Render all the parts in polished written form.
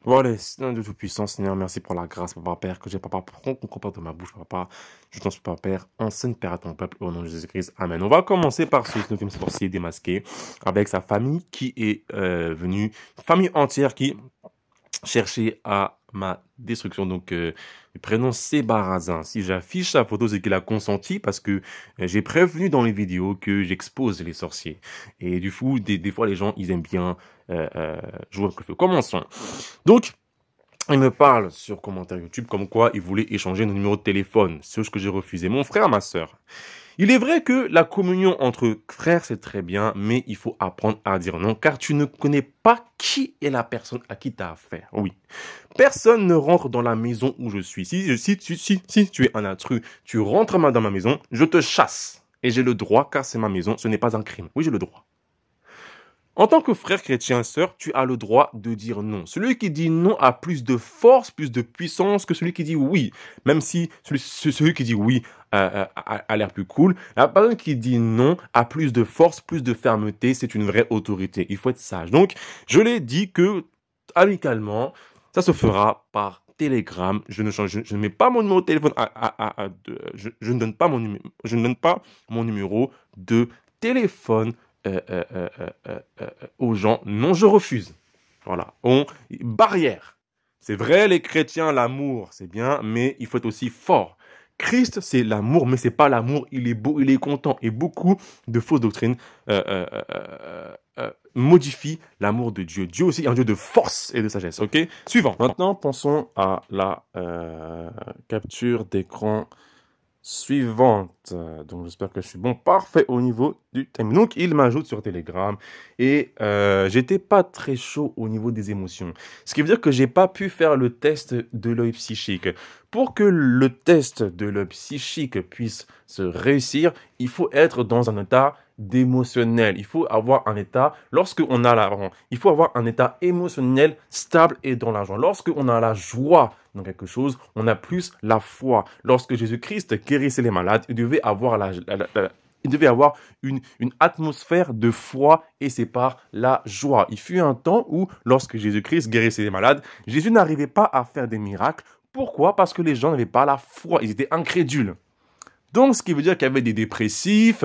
Voilà, Seigneur de Tout-Puissant, Seigneur, merci pour la grâce, Papa Père, que j'ai, Papa, prends ton compas de ma bouche, Papa. Je t'en supplie, Papa Père, enseigne, Père, à ton peuple, au nom de Jésus-Christ. Amen. On va commencer par ce 9e sorcier démasqué, avec sa famille qui est venue, famille entière qui cherchait à ma destruction. Donc, le prénom c'est Barazin. Si j'affiche sa photo, c'est qu'il a consenti parce que j'ai prévenu dans les vidéos que j'expose les sorciers. Et du coup, des fois, les gens, ils aiment bien jouer avec le feu. Commençons. Donc, il me parle sur commentaire YouTube comme quoi il voulait échanger nos numéros de téléphone, ce que j'ai refusé. Mon frère, ma sœur. Il est vrai que la communion entre frères, c'est très bien, mais il faut apprendre à dire non, car tu ne connais pas qui est la personne à qui tu as affaire. Oui. Personne ne rentre dans la maison où je suis. Si tu es un intrus, tu rentres dans ma maison, je te chasse. Et j'ai le droit, car c'est ma maison, ce n'est pas un crime. Oui, j'ai le droit. En tant que frère chrétien, sœur, tu as le droit de dire non. Celui qui dit non a plus de force, plus de puissance que celui qui dit oui. Même si celui qui dit oui a l'air plus cool, la personne qui dit non a plus de force, plus de fermeté. C'est une vraie autorité. Il faut être sage. Donc, je l'ai dit que, amicalement, ça se fera par Telegram. Je ne mets pas mon numéro de téléphone je ne donne pas je ne donne pas mon numéro de téléphone aux gens. Non, je refuse. Voilà. Barrière. C'est vrai, les chrétiens, l'amour, c'est bien, mais il faut être aussi fort. Christ, c'est l'amour, mais c'est pas l'amour. Il est beau, il est content. Et beaucoup de fausses doctrines modifient l'amour de Dieu. Dieu aussi est un Dieu de force et de sagesse. Ok. Suivant. Maintenant, pensons à la capture d'écran suivante. Donc, j'espère que je suis bon, parfait au niveau du thème. Donc, il m'ajoute sur Telegram et j'étais pas très chaud au niveau des émotions. Ce qui veut dire que j'ai pas pu faire le test de l'œil psychique. Pour que le test de l'œil psychique puisse se réussir, il faut être dans un état d'émotionnel. Il faut avoir un état, il faut avoir un état émotionnel stable et dans la joie. Lorsque on a la joie dans quelque chose, on a plus la foi. Lorsque Jésus-Christ guérissait les malades, il devait avoir une atmosphère de foi et c'est par la joie. Il fut un temps où, lorsque Jésus-Christ guérissait les malades, Jésus n'arrivait pas à faire des miracles. Pourquoi? Parce que les gens n'avaient pas la foi, ils étaient incrédules. Donc, ce qui veut dire qu'il y avait des dépressifs,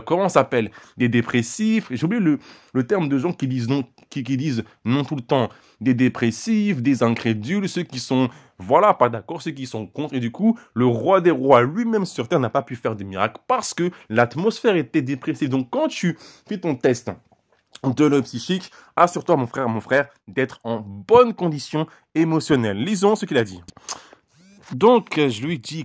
comment ça s'appelle? Des dépressifs, j'ai oublié le terme de gens qui disent non, qui disent non tout le temps. Des dépressifs, des incrédules, ceux qui sont, voilà, pas d'accord, ceux qui sont contre. Et du coup, le roi des rois lui-même sur terre n'a pas pu faire des miracles parce que l'atmosphère était dépressive. Donc, quand tu fais ton test de l'œil psychique, assure-toi, mon frère, d'être en bonne condition émotionnelle. Lisons ce qu'il a dit. Donc, je lui dis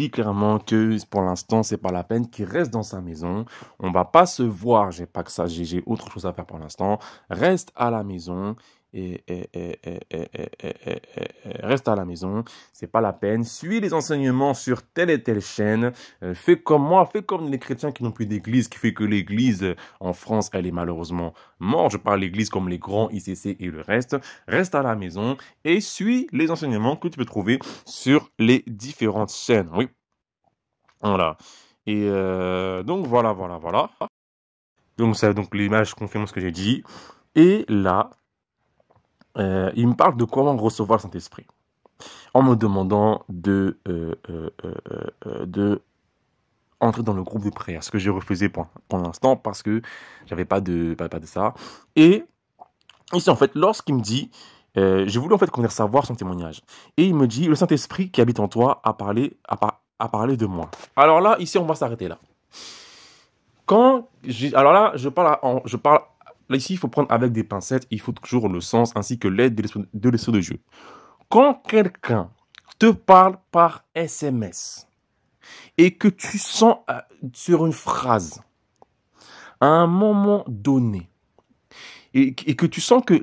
clairement que pour l'instant, c'est pas la peine qu'il reste dans sa maison. On va pas se voir. J'ai pas que ça. J'ai autre chose à faire pour l'instant. Reste à la maison reste à la maison. C'est pas la peine. Suis les enseignements sur telle et telle chaîne. Fais comme moi. Fais comme les chrétiens qui n'ont plus d'église, qui fait que l'église en France, elle est malheureusement morte. Je parle l'église comme les grands ICC et le reste. Reste à la maison et suis les enseignements que tu peux trouver sur les différentes chaînes. Oui. Voilà. Et donc, voilà. Donc, l'image confirme ce que j'ai dit. Et là, il me parle de comment recevoir le Saint-Esprit. En me demandant de entrer dans le groupe de prière. Ce que j'ai refusé pour l'instant parce que j'avais pas de ça. Et ici, en fait, lorsqu'il me dit... j'ai voulu en fait savoir son témoignage. Et il me dit, le Saint-Esprit qui habite en toi a parlé de moi. Alors là, ici, on va s'arrêter là. Alors là, là, ici, il faut prendre avec des pincettes, il faut toujours le sens ainsi que l'aide de l'Esprit de Dieu. Quand quelqu'un te parle par SMS et que tu sens sur une phrase, à un moment donné, et que tu sens que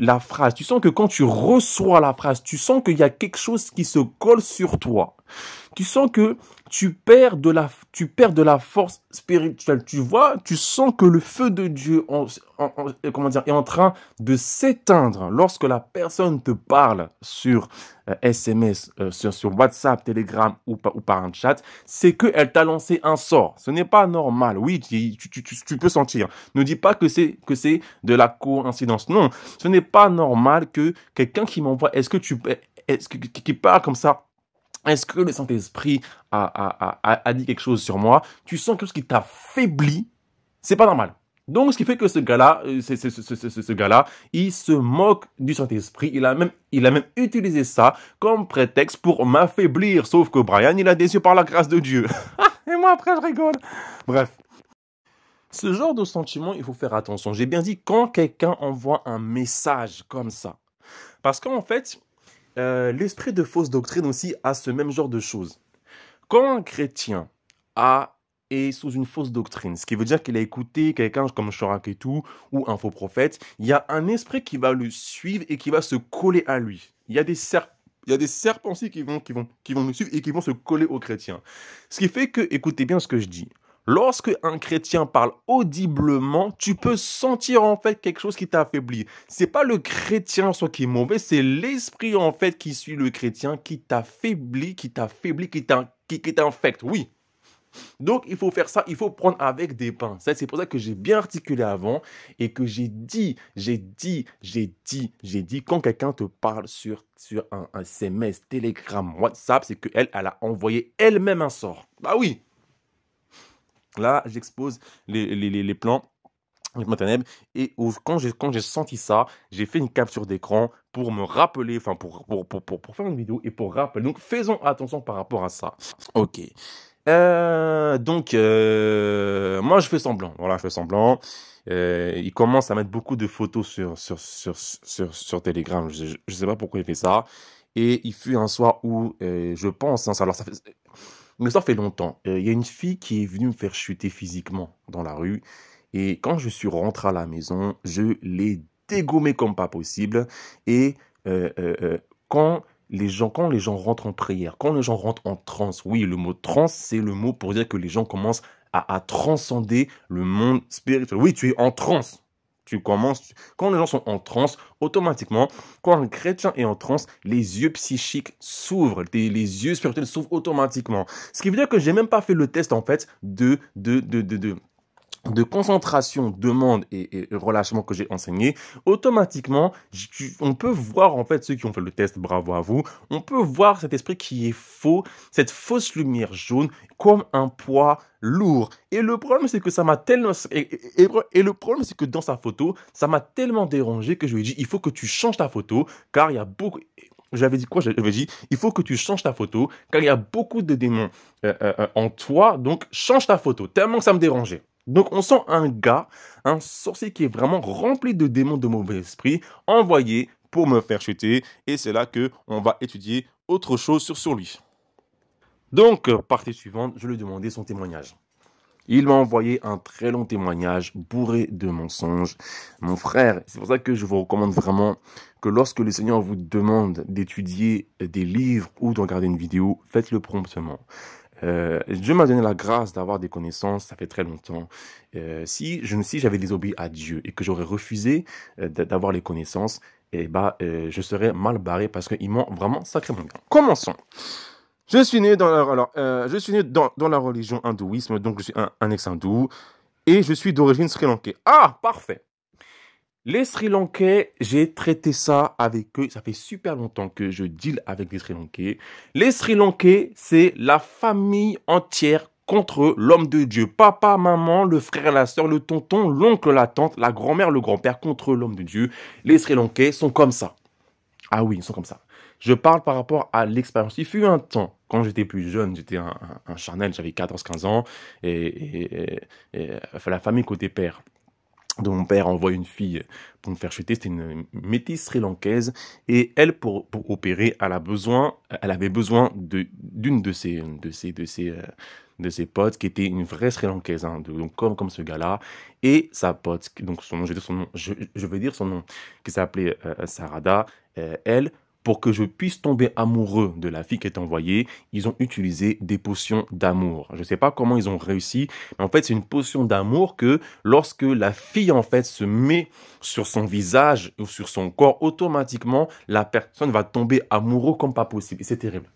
tu sens que quand tu reçois la phrase, tu sens qu'il y a quelque chose qui se colle sur toi. Tu sens que tu perds de la force spirituelle. Tu vois, tu sens que le feu de Dieu comment dire, est en train de s'éteindre lorsque la personne te parle sur SMS, sur WhatsApp, Telegram ou par un chat. C'est qu'elle t'a lancé un sort. Ce n'est pas normal. Oui, tu peux sentir. Ne dis pas que c'est de la coïncidence. Non, ce n'est pas normal que quelqu'un qui m'envoie, qui parle comme ça, est-ce que le Saint-Esprit a dit quelque chose sur moi? Tu sens quelque chose qui t'affaiblit. C'est pas normal. Donc, ce qui fait que ce gars-là, il se moque du Saint-Esprit. Il a même utilisé ça comme prétexte pour m'affaiblir. Sauf que Brian, il a déçu par la grâce de Dieu. Et moi, après, je rigole. Bref. Ce genre de sentiment, il faut faire attention. J'ai bien dit quand quelqu'un envoie un message comme ça. Parce qu'en fait, l'esprit de fausse doctrine aussi a ce même genre de choses. Quand un chrétien est sous une fausse doctrine, ce qui veut dire qu'il a écouté quelqu'un comme Chorak et tout, ou un faux prophète, il y a un esprit qui va le suivre et qui va se coller à lui. Il y a des serpents aussi qui vont le suivre et qui vont se coller aux chrétiens. Ce qui fait que, écoutez bien ce que je dis, lorsque un chrétien parle audiblement, tu peux sentir en fait quelque chose qui t'affaiblit. C'est pas le chrétien soit qui est mauvais, c'est l'esprit en fait qui suit le chrétien qui t'affaiblit, qui t'infecte. Oui. Donc il faut faire ça, il faut prendre avec des pincettes. C'est pour ça que j'ai bien articulé avant et que j'ai dit, quand quelqu'un te parle sur un SMS, Telegram, WhatsApp, c'est qu'elle a envoyé elle-même un sort. Bah oui. Là, j'expose les plans ténèbres et quand j'ai senti ça, j'ai fait une capture d'écran pour me rappeler, enfin pour faire une vidéo et pour rappeler. Donc, faisons attention par rapport à ça. Ok. Moi, je fais semblant. Voilà, je fais semblant. Il commence à mettre beaucoup de photos sur Telegram. Je sais pas pourquoi il fait ça. Et il fut un soir où, je pense, hein, alors mais ça fait longtemps. Il y a une fille qui est venue me faire chuter physiquement dans la rue. Et quand je suis rentré à la maison, je l'ai dégommé comme pas possible. Et quand les gens rentrent en prière, quand les gens rentrent en transe, oui, le mot transe, c'est le mot pour dire que les gens commencent à transcender le monde spirituel. Oui, tu es en transe. Quand les gens sont en transe, automatiquement, quand un chrétien est en transe, les yeux psychiques s'ouvrent, les yeux spirituels s'ouvrent automatiquement. Ce qui veut dire que j'ai même pas fait le test, en fait, de concentration, demande et relâchement que j'ai enseigné. Automatiquement, on peut voir, en fait, ceux qui ont fait le test, bravo à vous, on peut voir cet esprit qui est faux, cette fausse lumière jaune, comme un poids lourd. Et le problème, c'est que ça m'a tellement... Et le problème, c'est que dans sa photo, ça m'a tellement dérangé que je lui ai dit, il faut que tu changes ta photo, car il y a beaucoup... J'avais dit quoi? J'avais dit, il faut que tu changes ta photo, car il y a beaucoup de démons en toi, donc change ta photo, tellement que ça me dérangeait. Donc, on sent un sorcier qui est vraiment rempli de démons de mauvais esprits, envoyé pour me faire chuter. Et c'est là qu'on va étudier autre chose sur lui. Donc, partie suivante, je lui ai demandé son témoignage. Il m'a envoyé un très long témoignage bourré de mensonges. Mon frère, c'est pour ça que je vous recommande vraiment que lorsque le Seigneur vous demande d'étudier des livres ou de regarder une vidéo, faites-le promptement. Dieu m'a donné la grâce d'avoir des connaissances, ça fait très longtemps. Si j'avais désobéi à Dieu et que j'aurais refusé d'avoir les connaissances, je serais mal barré parce qu'il ment vraiment sacrément bien. Commençons. Je suis né dans la religion hindouisme, donc je suis un ex-hindou et je suis d'origine sri-lankaise. Ah, parfait. Les Sri Lankais, j'ai traité ça avec eux. Ça fait super longtemps que je deal avec les Sri Lankais. Les Sri Lankais, c'est la famille entière contre l'homme de Dieu. Papa, maman, le frère, la sœur, le tonton, l'oncle, la tante, la grand-mère, le grand-père contre l'homme de Dieu. Les Sri Lankais sont comme ça. Ah oui, ils sont comme ça. Je parle par rapport à l'expérience. Il fut un temps, quand j'étais plus jeune, j'étais un charnel, j'avais 14-15 ans, et la famille côté père. Donc mon père envoie une fille pour me faire chuter, c'était une métisse sri-lankaise, et elle, pour opérer, elle avait besoin d'une de ses potes qui était une vraie sri-lankaise, hein, donc comme ce gars-là, et sa pote, donc je vais dire son nom, qui s'appelait Sarada, elle, pour que je puisse tomber amoureux de la fille qui est envoyée, ils ont utilisé des potions d'amour. Je ne sais pas comment ils ont réussi, mais en fait, c'est une potion d'amour que lorsque la fille, en fait, se met sur son visage ou sur son corps, automatiquement, la personne va tomber amoureux comme pas possible. Et c'est terrible.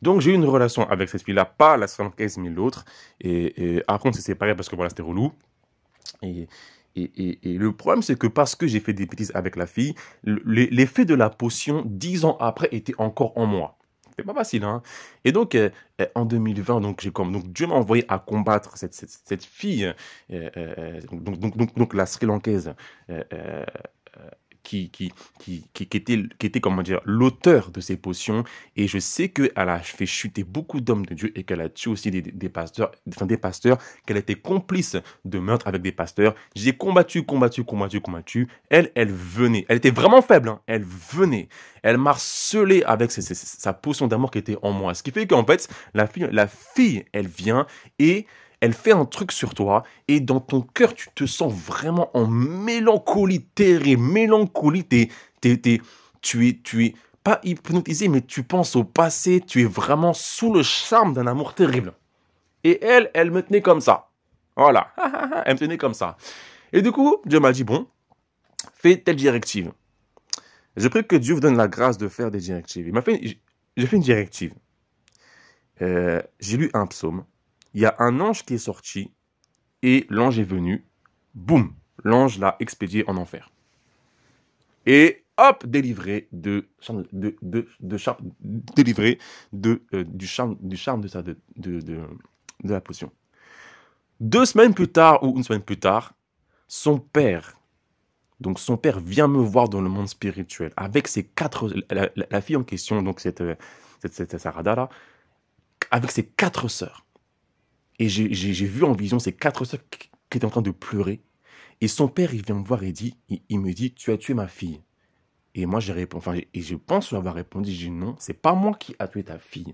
Donc, j'ai eu une relation avec cette fille-là, pas la Sri Lankaise, mais l'autre. Et après, on s'est séparés parce que voilà, c'était relou. Et, et le problème, c'est que parce que j'ai fait des bêtises avec la fille, l'effet de la potion, 10 ans après, était encore en moi. C'est pas facile, hein. Et donc, en 2020, donc Dieu m'a envoyé à combattre cette fille, donc la Sri Lankaise, euh, euh, qui était, comment dire, l'auteur de ces potions. Et je sais qu'elle a fait chuter beaucoup d'hommes de Dieu et qu'elle a tué aussi des pasteurs, qu'elle était complice de meurtre avec des pasteurs. J'ai combattu. Elle venait. Elle était vraiment faible, hein. Elle venait. Elle m'a harcelé avec sa potion d'amour qui était en moi. Ce qui fait qu'en fait, la fille, elle vient et elle fait un truc sur toi et dans ton cœur, tu te sens vraiment en mélancolie terrible. Mélancolie, tu es pas hypnotisé, mais tu penses au passé. Tu es vraiment sous le charme d'un amour terrible. Et elle me tenait comme ça. Voilà. Elle me tenait comme ça. Et du coup, Dieu m'a dit, bon, fais telle directive. Je prie que Dieu vous donne la grâce de faire des directives. J'ai fait une directive. J'ai lu un psaume. Il y a un ange qui est sorti et l'ange est venu. Boum, l'ange l'a expédié en enfer. Et hop, délivré du charme de la potion. 2 semaines plus tard ou une semaine plus tard, son père vient me voir dans le monde spirituel avec ses 4, la fille en question, donc cette Sarada là, avec ses 4 sœurs. Et j'ai vu en vision ces 4 sœurs qui étaient en train de pleurer. Et son père, il vient me voir et il me dit, tu as tué ma fille. Et moi, j'ai répondu, et je pense lui avoir répondu, j'ai dit non, c'est pas moi qui a tué ta fille.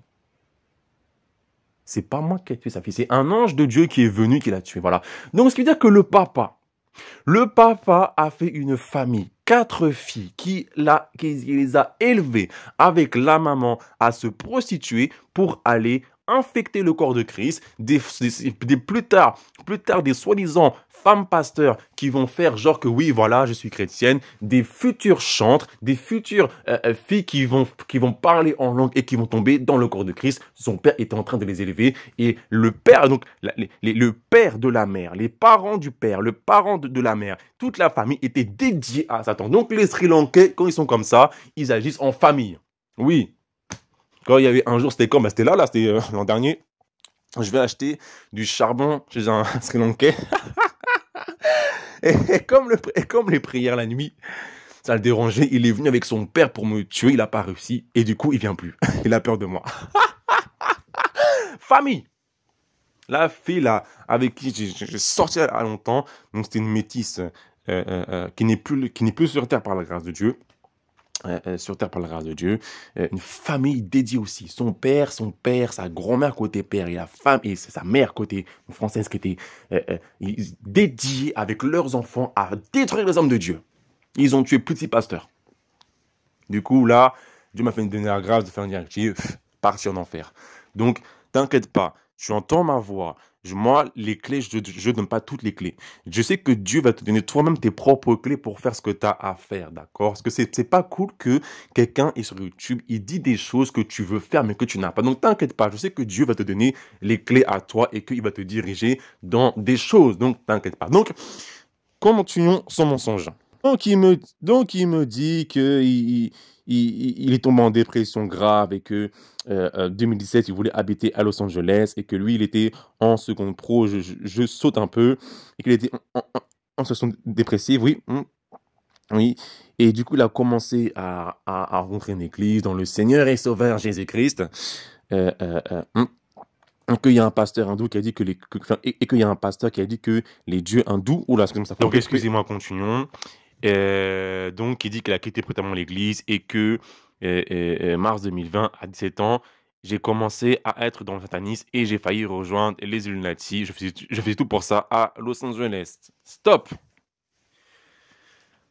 C'est pas moi qui a tué sa fille. C'est un ange de Dieu qui est venu, qui l'a tué. Voilà. Donc, ce qui veut dire que le papa a fait une famille, 4 filles, qui les a élevées avec la maman à se prostituer pour aller infecter le corps de Christ, plus tard des soi-disant femmes pasteurs qui vont faire genre que oui, voilà, je suis chrétienne, des futures chantres, des futures filles qui vont parler en langue et qui vont tomber dans le corps de Christ. Son père était en train de les élever et le père, donc le père de la mère, les parents du père, le parent de la mère, toute la famille était dédiée à Satan. Donc les Sri Lankais, quand ils sont comme ça, ils agissent en famille. Oui. Quand il y avait un jour, c'était quand? C'était c'était l'an dernier. Je vais acheter du charbon chez un Sri Lankais. et comme les prières la nuit, ça le dérangeait. Il est venu avec son père pour me tuer. Il n'a pas réussi. Et du coup, il vient plus. Il a peur de moi. Famille. La fille là, avec qui j'ai sorti à longtemps. Donc c'était une métisse qui n'est plus sur terre par la grâce de Dieu. Sur terre par la grâce de Dieu, une famille dédiée aussi, son père, sa grand-mère côté père et la femme et sa mère côté française qui était dédiée avec leurs enfants à détruire les hommes de Dieu. Ils ont tué plus de 6 pasteurs. Du coup là, Dieu m'a fait une dernière grâce de faire une directive, partir en enfer. Donc t'inquiète pas, tu entends ma voix. Moi, les clés, je ne donne pas toutes les clés. Je sais que Dieu va te donner toi-même tes propres clés pour faire ce que tu as à faire, d'accord? Parce que c'est pas cool que quelqu'un est sur YouTube, il dit des choses que tu veux faire mais que tu n'as pas. Donc, t'inquiète pas, je sais que Dieu va te donner les clés à toi et qu'il va te diriger dans des choses. Donc, t'inquiète pas. Donc, continuons son mensonge. Donc, il me dit qu'il est tombé en dépression grave et que 2017, il voulait habiter à Los Angeles et que lui, il était en seconde pro. Je saute un peu et qu'il était en situation dépressive, oui. Oui. Et du coup, il a commencé à rencontrer une église dans le Seigneur et Sauveur Jésus-Christ. Qu'il y a un pasteur hindou qui a dit et qu'il y a un pasteur qui a dit que les dieux hindous... Oula, donc, excusez-moi, continuons. Donc, il dit qu'il a quitté brutalement l'église et que mars 2020, à 17 ans, j'ai commencé à être dans le satanisme et j'ai failli rejoindre les Illuminati. Je faisais tout pour ça à Los Angeles. Stop!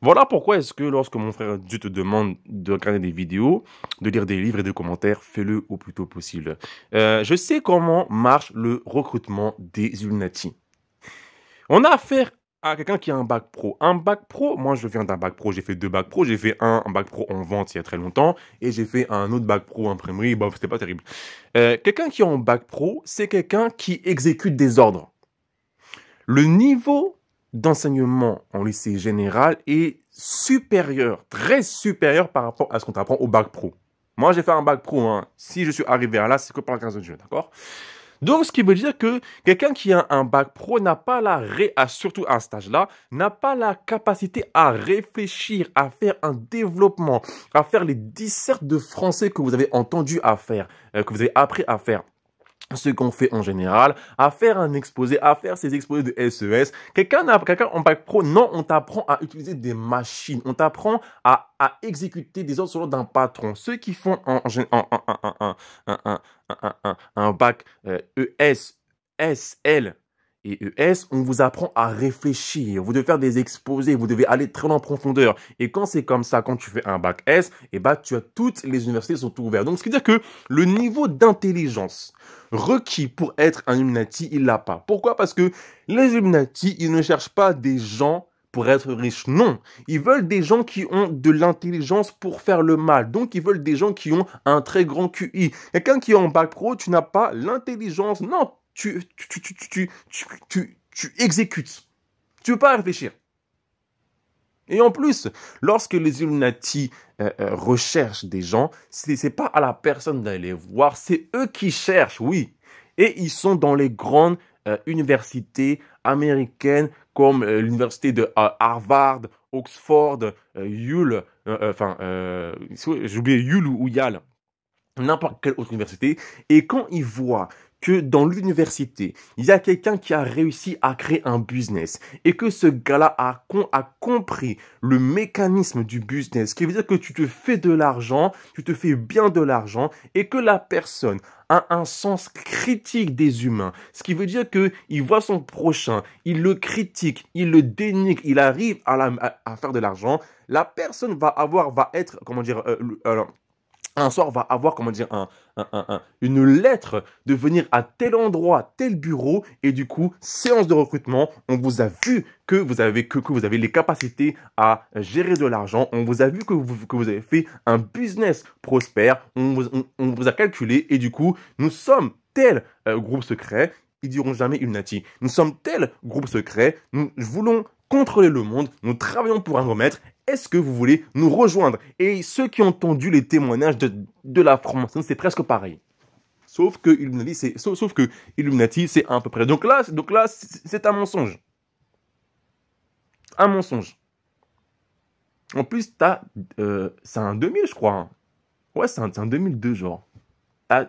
Voilà pourquoi est-ce que lorsque mon frère Dieu te demande de regarder des vidéos, de lire des livres et des commentaires, fais-le au plus tôt possible. Je sais comment marche le recrutement des Illuminati. On a affaire à quelqu'un qui a un bac pro. Un bac pro, moi je viens d'un bac pro, j'ai fait 2 bacs pro, j'ai fait un bac pro en vente il y a très longtemps et j'ai fait un autre bac pro imprimerie, bon c'était pas terrible. Quelqu'un qui a un bac pro, c'est quelqu'un qui exécute des ordres. Le niveau d'enseignement en lycée général est supérieur, très supérieur par rapport à ce qu'on t'apprend au bac pro. Moi j'ai fait un bac pro, hein. Si je suis arrivé à là, c'est que par la grâce de Dieu, d'accord? Donc, ce qui veut dire que quelqu'un qui a un bac pro n'a pas surtout à cet âge-là, n'a pas la capacité à réfléchir, à faire un développement, à faire les dissertes de français que vous avez entendu à faire, que vous avez appris à faire. Ce qu'on fait en général, à faire un exposé, à faire ces exposés de SES. Quelqu'un en bac pro, non, on t'apprend à utiliser des machines, on t'apprend à exécuter des ordres selon d'un patron. Ceux qui font un bac ES, SL et ES, on vous apprend à réfléchir, vous devez faire des exposés, vous devez aller très en profondeur. Et quand c'est comme ça, quand tu fais un bac S, et bah, toutes les universités sont ouvertes. Donc, ce qui veut dire que le niveau d'intelligence requis pour être un Illuminati, il l'a pas. Pourquoi? Parce que les Illuminati, ils ne cherchent pas des gens pour être riches. Non, ils veulent des gens qui ont de l'intelligence pour faire le mal. Donc, ils veulent des gens qui ont un très grand QI. Quelqu'un qui est en bac pro, tu n'as pas l'intelligence. Non, tu exécutes. Tu ne veux pas réfléchir. Et en plus, lorsque les Illuminati recherchent des gens, c'est pas à la personne d'aller voir, c'est eux qui cherchent, oui. Et ils sont dans les grandes universités américaines comme l'université de Harvard, Oxford, Yale, j'ai oublié Yale ou Yale, n'importe quelle autre université. Et quand ils voient que dans l'université, il y a quelqu'un qui a réussi à créer un business et que ce gars-là a compris le mécanisme du business, ce qui veut dire que tu te fais de l'argent, tu te fais bien de l'argent et que la personne a un sens critique des humains, ce qui veut dire qu'il voit son prochain, il le critique, il le dénigre, il arrive à faire de l'argent, la personne va être, comment dire, un soir, va avoir, comment dire, une lettre de venir à tel endroit, tel bureau, et du coup, séance de recrutement, on vous a vu que vous avez les capacités à gérer de l'argent, on vous a vu que vous avez fait un business prospère, on vous a calculé, et du coup, nous sommes tel groupe secret, ils diront jamais Illuminati, nous sommes tel groupe secret, nous voulons contrôler le monde, nous travaillons pour un grand maître. Est-ce que vous voulez nous rejoindre? Et ceux qui ont entendu les témoignages de la franc-maçonnerie, c'est presque pareil. Sauf que Illuminati, c'est à peu près. Donc là, c'est un mensonge. Un mensonge. En plus, c'est un 2000, je crois. Hein. Ouais, c'est un 2002, genre. T'as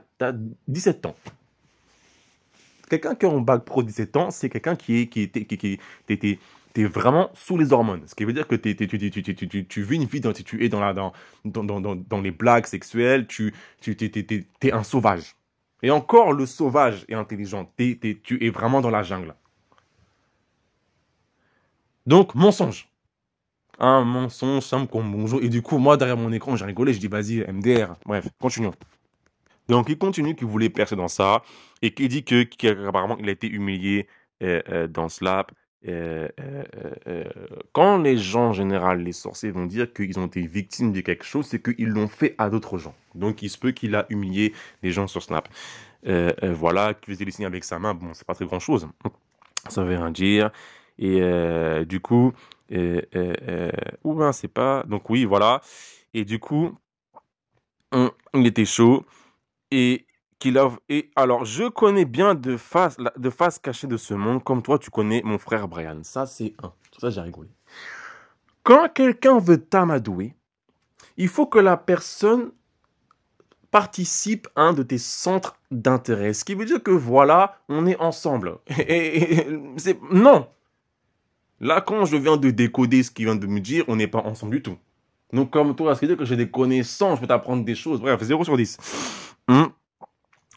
17 ans. Quelqu'un qui a un bac pro 17 ans, c'est quelqu'un t'es vraiment sous les hormones. Ce qui veut dire que tu vis une vie, tu es dans les blagues sexuelles, t'es un sauvage. Et encore, le sauvage est intelligent. Tu es vraiment dans la jungle. Donc, mensonge. Un mensonge, simple comme bonjour. Et du coup, moi, derrière mon écran, j'ai rigolé, je dis, vas-y, MDR. Bref, continuons. Donc, il continue qu'il voulait percer dans ça et qu'il dit qu'apparemment, il a été humilié dans Slap. Quand les gens en général, les sorciers vont dire qu'ils ont été victimes de quelque chose, c'est qu'ils l'ont fait à d'autres gens. Donc il se peut qu'il a humilié les gens sur Snap. Voilà, qu'il faisait les signes avec sa main, bon, c'est pas très grand chose. Ça veut rien dire. Et du coup, ou ben c'est pas. Donc oui, voilà. Et du coup, il était chaud. Et alors, je connais bien de face cachée de ce monde, comme toi, tu connais mon frère Brian. Ça, c'est un. Ça, j'ai rigolé. Quand quelqu'un veut t'amadouer, il faut que la personne participe à un de tes centres d'intérêt. Ce qui veut dire que voilà, on est ensemble. Non. Là, quand je viens de décoder ce qu'il vient de me dire, on n'est pas ensemble du tout. Donc, comme toi, ce qui veut dire que j'ai des connaissances, je peux t'apprendre des choses. Bref, 0 sur 10.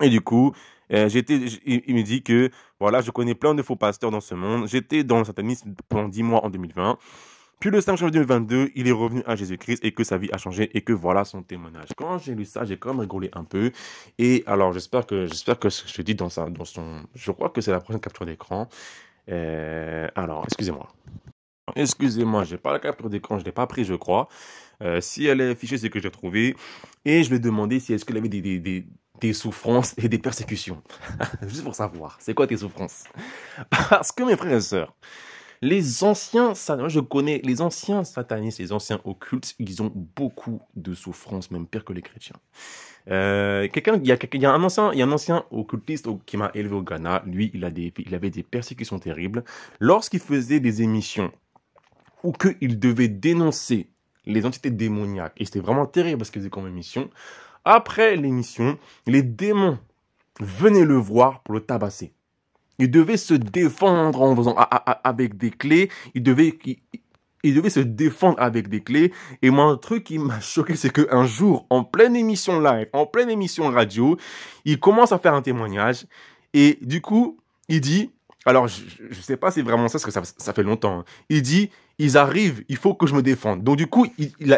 Et du coup, il me dit que, voilà, je connais plein de faux pasteurs dans ce monde. J'étais dans le satanisme pendant 10 mois en 2020. Puis le 5 janvier 2022, il est revenu à Jésus-Christ et que sa vie a changé et que voilà son témoignage. Quand j'ai lu ça, j'ai quand même rigolé un peu. Et alors, j'espère que ce que je te dis dans son... Je crois que c'est la prochaine capture d'écran. Alors, excusez-moi. Excusez-moi, j'ai pas la capture d'écran, je l'ai pas pris, je crois. Si elle est affichée, c'est que j'ai trouvé. Et je lui ai demandé si est-ce qu'elle avait des souffrances et des persécutions. Juste pour savoir, c'est quoi tes souffrances? Parce que mes frères et sœurs, les anciens, moi je connais les anciens satanistes, les anciens occultes, ils ont beaucoup de souffrances, même pire que les chrétiens. Il y a un ancien occultiste qui m'a élevé au Ghana. Lui, il avait des persécutions terribles. Lorsqu'il faisait des émissions où qu'il devait dénoncer les entités démoniaques, et c'était vraiment terrible parce qu'il faisait comme émission, après l'émission, les démons venaient le voir pour le tabasser. Il devait se défendre en faisant avec des clés. Il devait se défendre avec des clés. Et moi, un truc qui m'a choqué, c'est qu'un jour, en pleine émission live, en pleine émission radio, il commence à faire un témoignage. Et du coup, il dit, alors je sais pas si c'est vraiment ça, parce que ça fait longtemps. Hein. Il dit, ils arrivent, il faut que je me défende. Donc du coup, il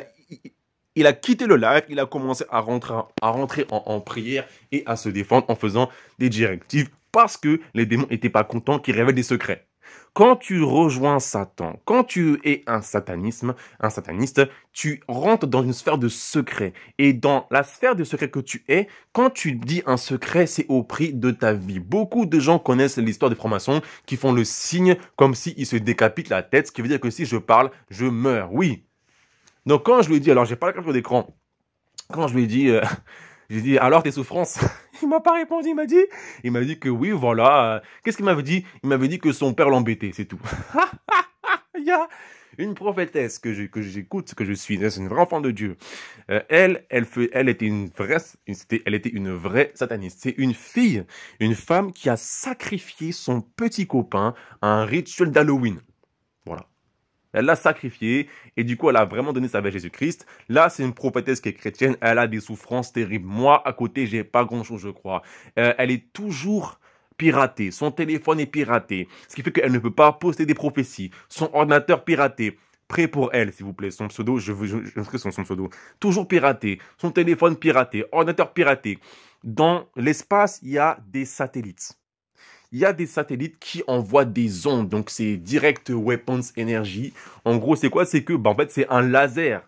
a quitté le live, il a commencé à rentrer en prière et à se défendre en faisant des directives parce que les démons n'étaient pas contents qu'il révèle des secrets. Quand tu rejoins Satan, quand tu es un sataniste, tu rentres dans une sphère de secret. Et dans la sphère de secret que tu es, quand tu dis un secret, c'est au prix de ta vie. Beaucoup de gens connaissent l'histoire des francs-maçons qui font le signe comme s'ils se décapitent la tête, ce qui veut dire que si je parle, je meurs. Oui. Donc quand je lui ai dit, alors j'ai pas la capture d'écran, quand je lui ai dit, j'ai dit, alors tes souffrances? Il m'a pas répondu, il m'a dit que oui, voilà. Qu'est-ce qu'il m'avait dit? Il m'avait dit que son père l'embêtait, c'est tout. Il y a une prophétesse que j'écoute, que je suis, c'est une vraie enfant de Dieu. Elle était une vraie sataniste. C'est une fille, une femme qui a sacrifié son petit copain à un rituel d'Halloween. Voilà. Elle l'a sacrifié et du coup, elle a vraiment donné sa vie à Jésus-Christ. Là, c'est une prophétesse qui est chrétienne. Elle a des souffrances terribles. Moi, à côté, j'ai pas grand-chose, je crois. Elle est toujours piratée. Son téléphone est piraté. Ce qui fait qu'elle ne peut pas poster des prophéties. Son ordinateur piraté. Prêt pour elle, s'il vous plaît. Son pseudo, je veux son pseudo. Toujours piraté. Son téléphone piraté. Ordinateur piraté. Dans l'espace, il y a des satellites. Il y a des satellites qui envoient des ondes, donc c'est Direct Weapons Energy. En gros, c'est quoi? C'est que, en fait, c'est un laser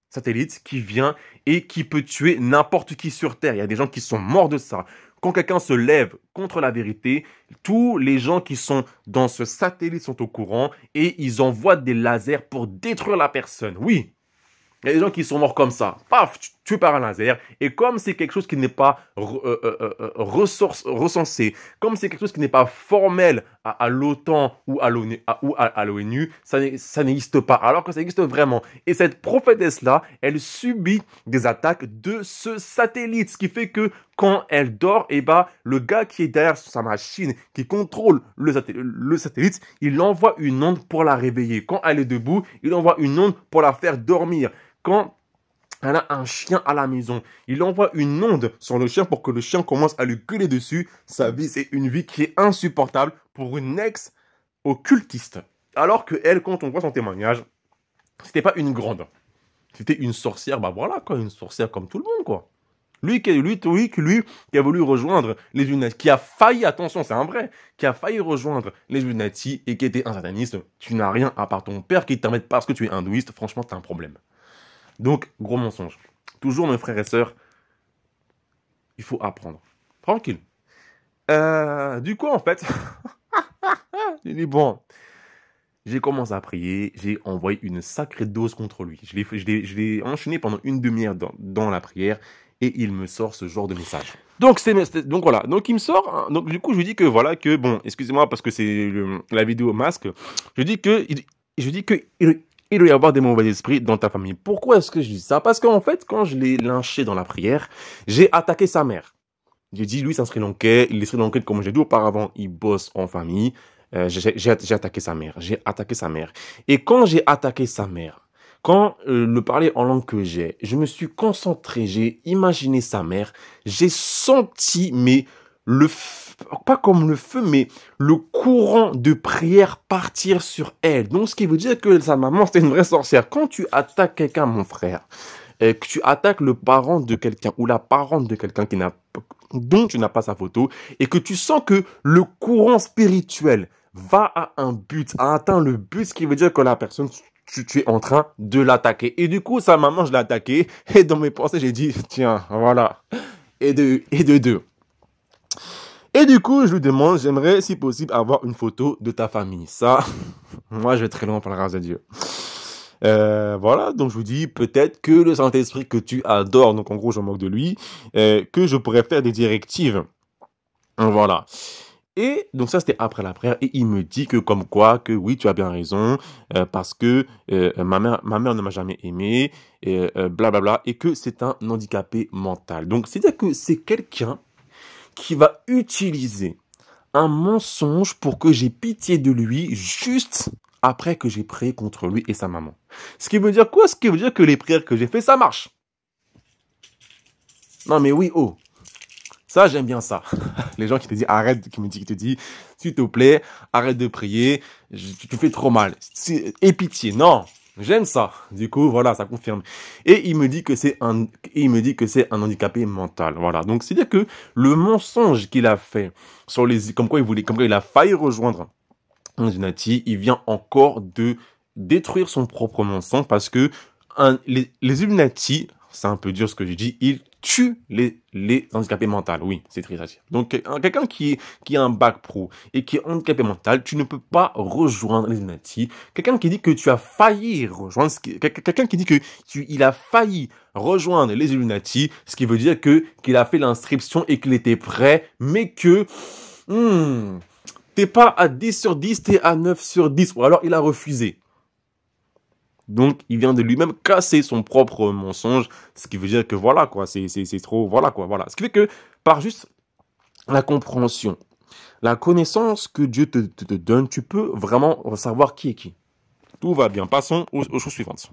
satellite qui vient et qui peut tuer n'importe qui sur Terre. Il y a des gens qui sont morts de ça. Quand quelqu'un se lève contre la vérité, tous les gens qui sont dans ce satellite sont au courant et ils envoient des lasers pour détruire la personne. Oui. Il y a des gens qui sont morts comme ça. Paf, tués par un laser. Et comme c'est quelque chose qui n'est pas recensé, comme c'est quelque chose qui n'est pas formel à l'OTAN ou à l'ONU, ça n'existe pas. Alors que ça existe vraiment. Et cette prophétesse-là, elle subit des attaques de ce satellite. Ce qui fait que quand elle dort, eh ben, le gars qui est derrière sa machine, qui contrôle le satellite, il envoie une onde pour la réveiller. Quand elle est debout, il envoie une onde pour la faire dormir. Quand elle a un chien à la maison, il envoie une onde sur le chien pour que le chien commence à lui gueuler dessus. Sa vie, c'est une vie qui est insupportable pour une ex-occultiste. Alors que elle, quand on voit son témoignage, c'était pas une grande. C'était une sorcière, bah voilà quoi, une sorcière comme tout le monde quoi. Lui qui a voulu rejoindre les Illuminati, qui a failli, attention, c'est un vrai, qui a failli rejoindre les Illuminati et qui était un sataniste. Tu n'as rien à part ton père qui te permet parce que tu es hindouiste. Franchement, t'as un problème. Donc, gros mensonge. Toujours, mes frères et sœurs, il faut apprendre. Tranquille. Du coup, en fait, j'ai dit, bon, j'ai commencé à prier, j'ai envoyé une sacrée dose contre lui. Je l'ai enchaîné pendant une demi-heure dans la prière et il me sort ce genre de message. Donc, voilà. Donc, il me sort. Hein, donc, du coup, je lui dis que voilà, que bon, excusez-moi parce que c'est la vidéo masque. Je dis que il doit y avoir des mauvais esprits dans ta famille. Pourquoi est-ce que je dis ça? Parce qu'en fait, quand je l'ai lynché dans la prière, j'ai attaqué sa mère. J'ai dit, lui, c'est un Sri Lankais. Il est Sri Lankais, comme j'ai dit auparavant, il bosse en famille. J'ai attaqué sa mère. J'ai attaqué sa mère. Et quand j'ai attaqué sa mère, quand le parler en langue que j'ai, je me suis concentré, j'ai imaginé sa mère, j'ai senti pas comme le feu, mais le courant de prière partir sur elle. Donc, ce qui veut dire que sa maman, c'était une vraie sorcière. Quand tu attaques quelqu'un, mon frère, et que tu attaques le parent de quelqu'un ou la parente de quelqu'un dont tu n'as pas sa photo, et que tu sens que le courant spirituel va à un but, a atteint le but, ce qui veut dire que la personne, tu es en train de l'attaquer. Et du coup, sa maman, je l'ai attaqué, et dans mes pensées, j'ai dit, tiens, voilà, et de deux. Et du coup, je lui demande, j'aimerais, si possible, avoir une photo de ta famille. Ça, moi, je vais très loin par la grâce de Dieu. Voilà, donc je vous dis, peut-être que le Saint-Esprit que tu adores, donc en gros, je moque de lui, que je pourrais faire des directives. Voilà. Et donc ça, c'était après la prière. Et il me dit que comme quoi, que oui, tu as bien raison, parce que ma mère ne m'a jamais aimé, blablabla, et que c'est un handicapé mental. Donc, c'est-à-dire que c'est quelqu'un qui va utiliser un mensonge pour que j'ai pitié de lui juste après que j'ai prié contre lui et sa maman. Ce qui veut dire quoi? Ce qui veut dire que les prières que j'ai fait, ça marche. Non mais oui, oh. Ça, j'aime bien ça. Les gens qui te disent, arrête, qui te disent, s'il te plaît, arrête de prier, tu te fais trop mal. Aie pitié. Non. J'aime ça. Du coup, voilà, ça confirme. Et il me dit que c'est un handicapé mental. Voilà. Donc, c'est-à-dire que le mensonge qu'il a fait comme quoi il a failli rejoindre Illuminati, il vient encore de détruire son propre mensonge parce que les Illuminati, c'est un peu dur ce que je dis, ils tuent les handicapés mentaux. Oui, c'est triste à dire. Donc, quelqu'un qui a un bac pro et qui est handicapé mental, tu ne peux pas rejoindre les Illuminati. Quelqu'un qui dit que tu as failli rejoindre, quelqu'un qui dit que il a failli rejoindre les Illuminati, ce qui veut dire qu'il a fait l'inscription et qu'il était prêt, mais que t'es pas à 10 sur 10, t'es à 9 sur 10, ou alors il a refusé. Donc, il vient de lui-même casser son propre mensonge, ce qui veut dire que voilà, quoi, c'est trop, voilà, quoi, voilà. Ce qui fait que, par juste la compréhension, la connaissance que Dieu te donne, tu peux vraiment savoir qui est qui. Tout va bien. Passons aux choses suivantes.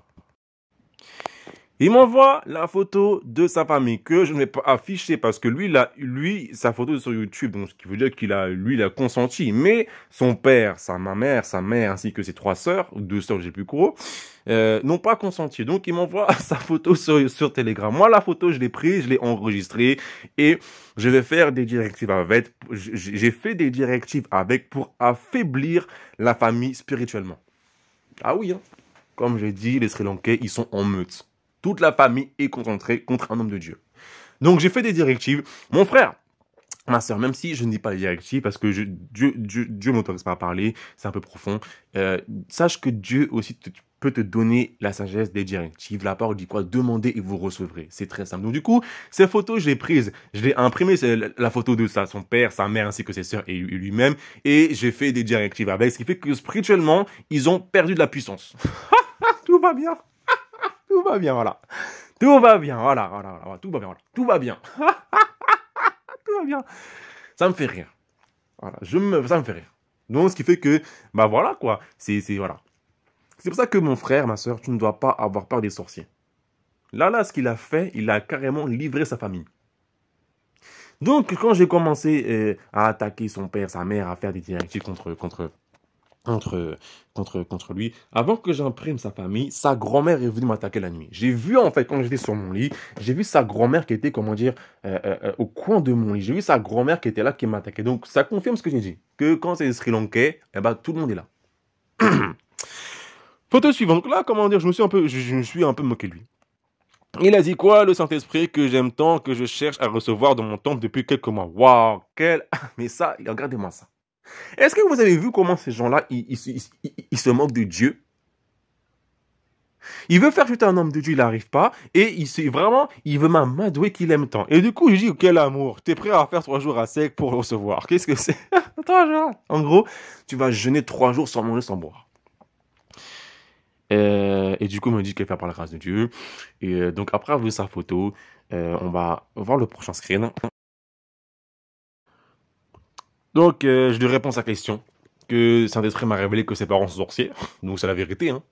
Il m'envoie la photo de sa famille que je ne vais pas afficher parce que lui, sa photo est sur YouTube, donc ce qui veut dire qu'il a consenti. Mais son père, sa mère ainsi que ses 3 sœurs, ou 2 sœurs, j'ai plus gros, n'ont pas consenti. Donc il m'envoie sa photo sur Telegram. Moi, la photo, je l'ai prise, je l'ai enregistrée et je vais faire des directives avec. J'ai fait des directives avec pour affaiblir la famille spirituellement. Ah oui, hein. Comme j'ai dit, les Sri Lankais, ils sont en meute. Toute la famille est concentrée contre un homme de Dieu. Donc, j'ai fait des directives. Mon frère, ma soeur, même si je ne dis pas les directives, parce que Dieu ne m'autorise pas à parler, c'est un peu profond, sache que Dieu aussi peut te donner la sagesse des directives. La parole dit quoi? Demandez et vous recevrez. C'est très simple. Donc, du coup, ces photos, je l'ai prises. Je l'ai imprimé, c'est la photo de son père, sa mère, ainsi que ses sœurs et lui-même. Et j'ai fait des directives avec, ce qui fait que spirituellement, ils ont perdu de la puissance. Tout va bien. Tout va bien, voilà. Tout va bien, voilà. Tout va bien, voilà. Tout va bien. Tout va bien. Ça me fait rire. Voilà, ça me fait rire. Donc, ce qui fait que, bah voilà, quoi. Voilà. C'est pour ça que mon frère, ma soeur, tu ne dois pas avoir peur des sorciers. Là, ce qu'il a fait, il a carrément livré sa famille. Donc, quand j'ai commencé à attaquer son père, sa mère, à faire des directives contre lui. Avant que j'imprime sa famille, sa grand-mère est venue m'attaquer la nuit. J'ai vu, en fait, quand j'étais sur mon lit, j'ai vu sa grand-mère qui était, au coin de mon lit. J'ai vu sa grand-mère qui était là, qui m'attaquait. Donc, ça confirme ce que j'ai dit. Que quand c'est Sri Lankais, eh ben, tout le monde est là. Photo suivante. Donc là, je me suis un peu moqué de lui. Il a dit quoi, le Saint-Esprit, que j'aime tant, que je cherche à recevoir dans mon temple depuis quelques mois. Waouh, mais ça, regardez-moi ça. Est-ce que vous avez vu comment ces gens-là, ils se moquent de Dieu? Il veut faire chuter un homme de Dieu, il n'arrive pas. Et il veut m'amadouer qu'il aime tant. Et du coup, je dis, quel amour. T'es prêt à faire 3 jours à sec pour le recevoir. Qu'est-ce que c'est? 3 jours. En gros, tu vas jeûner 3 jours sans manger, sans boire. Et du coup, il me dit qu'elle fait par la grâce de Dieu. Et donc, après avoir vu sa photo, on va voir le prochain screen. Donc, je lui réponds à sa question, que Saint-Esprit m'a révélé que ses parents sont sorciers, donc c'est la vérité, hein.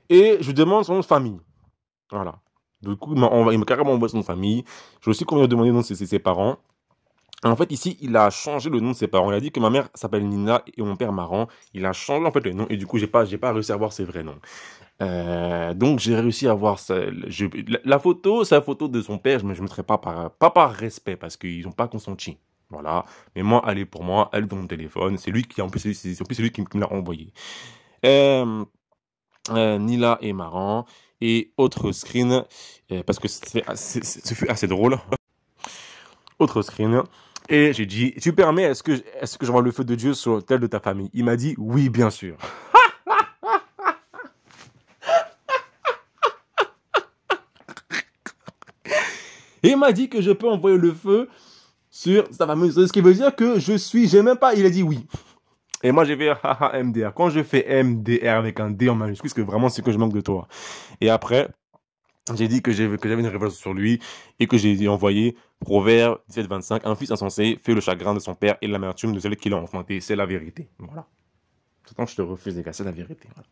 Et je lui demande son nom de famille. Voilà. Du coup, il m'a carrément envoyé son nom de famille. Je lui ai aussi demander le nom de ses parents. En fait, ici, il a changé le nom de ses parents. Il a dit que ma mère s'appelle Nina et mon père Maran. Il a changé en fait le nom et du coup, j'ai pas réussi à voir ses vrais noms. Donc, j'ai réussi à voir la photo, c'est la photo de son père. Je me mettrai pas par respect parce qu'ils n'ont pas consenti. Voilà. Mais moi, elle est pour moi, elle est dans mon téléphone. C'est lui qui, en plus, c'est lui qui me l'a envoyé. Euh, Nila et Maran. Et autre screen, parce que ce fut assez drôle. Autre screen. Et j'ai dit, tu permets, est-ce que j'envoie le feu de Dieu sur l'autel de ta famille? Il m'a dit, oui, bien sûr. Et il m'a dit que je peux envoyer le feu sur sa famille. Ce qui veut dire que j'ai même pas, il a dit oui. Et moi, j'ai fait haha MDR. Quand je fais MDR avec un D en majuscule, c'est que vraiment, c'est que je manque de toi. Et après, j'ai dit que j'avais une révélation sur lui et que j'ai envoyé Proverbe 17-25. Un fils insensé fait le chagrin de son père et l'amertume de celui qui l'a enfanté. C'est la vérité. Voilà. Pourtant, je te refuse, les gars, c'est la vérité. Voilà.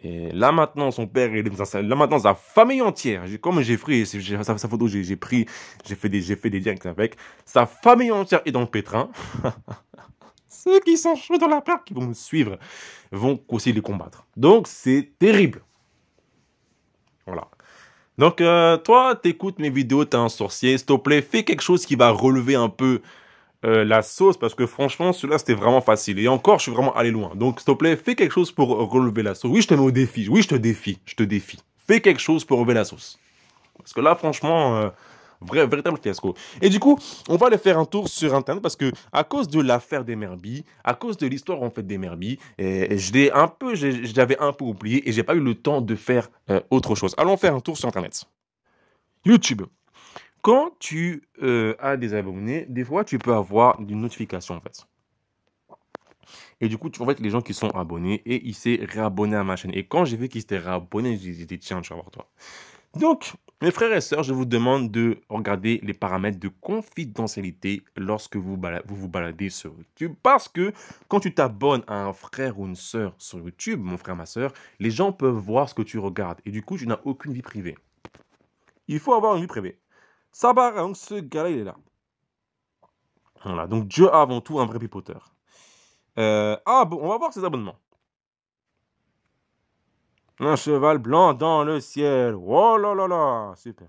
Et là maintenant, son père, là maintenant, sa famille entière, comme j'ai pris sa photo, j'ai fait des directs avec, sa famille entière est dans le pétrin. Ceux qui sont chauds dans la peur, qui vont me suivre, vont aussi les combattre. Donc, c'est terrible. Voilà. Donc, toi, t'écoutes mes vidéos, t'es un sorcier, s'il te plaît, fais quelque chose qui va relever un peu la sauce, parce que franchement, celui-là, c'était vraiment facile. Et encore, je suis vraiment allé loin. Donc, s'il te plaît, fais quelque chose pour relever la sauce. Oui, je te mets au défi. Oui, je te défie. Fais quelque chose pour relever la sauce. Parce que là, franchement, véritable fiasco. Et du coup, on va aller faire un tour sur Internet, parce que à cause de l'affaire des Merbies, à cause de l'histoire, en fait, des Merbies, j'avais un peu oublié et j'ai pas eu le temps de faire autre chose. Allons faire un tour sur Internet. YouTube. Quand tu as des abonnés, des fois, tu peux avoir une notification, en fait. Et du coup, en fait, les gens qui sont abonnés, et il s'est réabonné à ma chaîne. Et quand j'ai vu qu'il s'était réabonné, j'ai dit, tiens, tu vas voir toi. Donc, mes frères et sœurs, je vous demande de regarder les paramètres de confidentialité lorsque vous vous baladez sur YouTube. Parce que quand tu t'abonnes à un frère ou une sœur sur YouTube, mon frère, ma sœur, les gens peuvent voir ce que tu regardes. Et du coup, tu n'as aucune vie privée. Il faut avoir une vie privée. Sabara, donc ce gars-là, il est là. Voilà, donc Dieu a avant tout un vrai pipoteur. Bon, on va voir ses abonnements. Un cheval blanc dans le ciel. Oh là là là, super.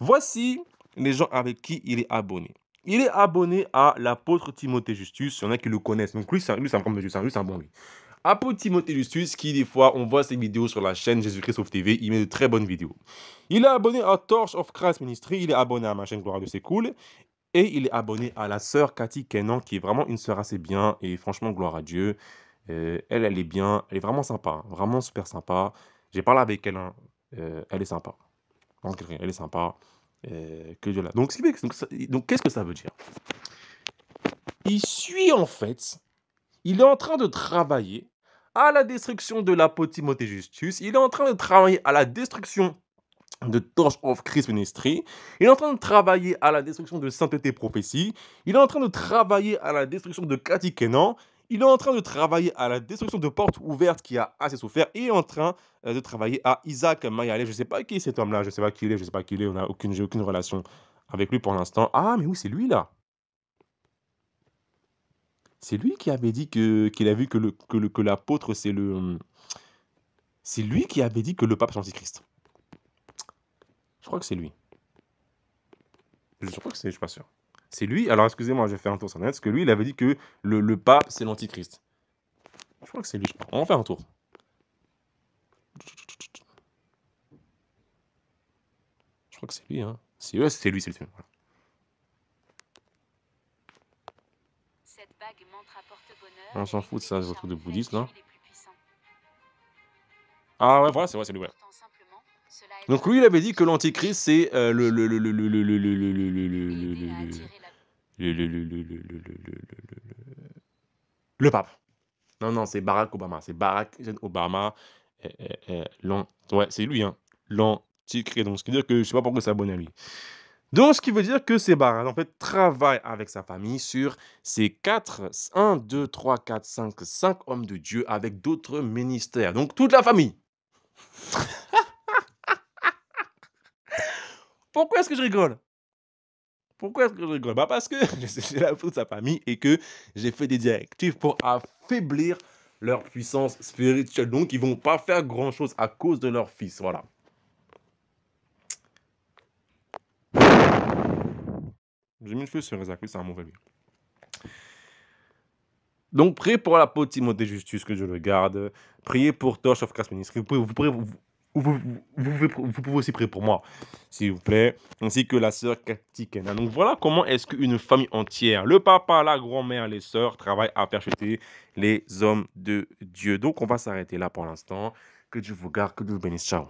Voici les gens avec qui il est abonné. Il est abonné à l'apôtre Timothée Justus. Il y en a qui le connaissent. Donc lui, c'est un comme de Dieu, lui, c'est un bon lui. Apôtre Timothée Justus, qui des fois, on voit ses vidéos sur la chaîne Jésus-Christ Sauve TV, il met de très bonnes vidéos. Il est abonné à Torch of Christ Ministry, il est abonné à ma chaîne Gloire de C'est Cool, et il est abonné à la sœur Cathy Kenan, qui est vraiment une sœur assez bien, et franchement, gloire à Dieu. Elle est bien, elle est vraiment sympa, hein, vraiment super sympa. J'ai parlé avec elle, hein, elle est sympa. Elle est sympa. Que Dieu la... Donc, qu'est-ce que ça veut dire? Il suit en fait, il est en train de travailler à la destruction de l'apôtre Timothée Justus, il est en train de travailler à la destruction de Torch of Christ Ministry, il est en train de travailler à la destruction de Sainteté Prophétie, il est en train de travailler à la destruction de Cathy Kenan, il est en train de travailler à la destruction de Porte Ouverte qui a assez souffert, et il est en train de travailler à Isaac Mayale. Je ne sais pas qui est cet homme-là, je ne sais pas qui il est, je ne sais pas qui il est, j'ai aucune relation avec lui pour l'instant. Ah, mais oui, c'est lui là. C'est lui qui avait dit qu'il a vu que l'apôtre, c'est le... C'est lui qui avait dit que le pape est l'antichrist. Je crois que c'est lui. Je crois que c'est, je suis pas sûr. C'est lui, alors excusez-moi, je vais faire un tour sur Internet, parce que lui, il avait dit que le pape, c'est l'antichrist. Je crois que c'est lui. On va faire un tour. Je crois que c'est lui, hein. C'est lui, c'est lui. Voilà. On s'en fout de ça, ce truc de bouddhiste, là. Ah ouais, voilà, c'est lui, ouais. Donc lui, il avait dit que l'antichrist, c'est le pape. Non, c'est Barack Obama. C'est Barack Obama. Ouais, c'est lui, hein. L'antichrist. Donc, ce qui veut dire que je sais pas pourquoi c'est abonné à lui. Donc, ce qui veut dire que c'est Barack, en fait, travaille avec sa famille sur ces 1, 2, 3, 4, 5 hommes de Dieu avec d'autres ministères. Donc, toute la famille. Pourquoi est-ce que je rigole? Pourquoi est-ce que je rigole? Bah, parce que j'ai la faute de sa famille et que j'ai fait des directives pour affaiblir leur puissance spirituelle. Donc, ils vont pas faire grand-chose à cause de leur fils. Voilà. J'ai mis le feu sur Isaac, c'est un mauvais livre. Donc, priez pour l'apôtre Timothée Justus, que Dieu le garde. Priez pour Tosh of Christ Ministry. Vous pouvez aussi prier pour moi, s'il vous plaît, ainsi que la sœur Cathy Kenna. Donc, voilà comment est-ce qu'une famille entière, le papa, la grand-mère, les sœurs, travaillent à faire chuter les hommes de Dieu. Donc, on va s'arrêter là pour l'instant. Que Dieu vous garde, que Dieu vous bénisse. Ciao.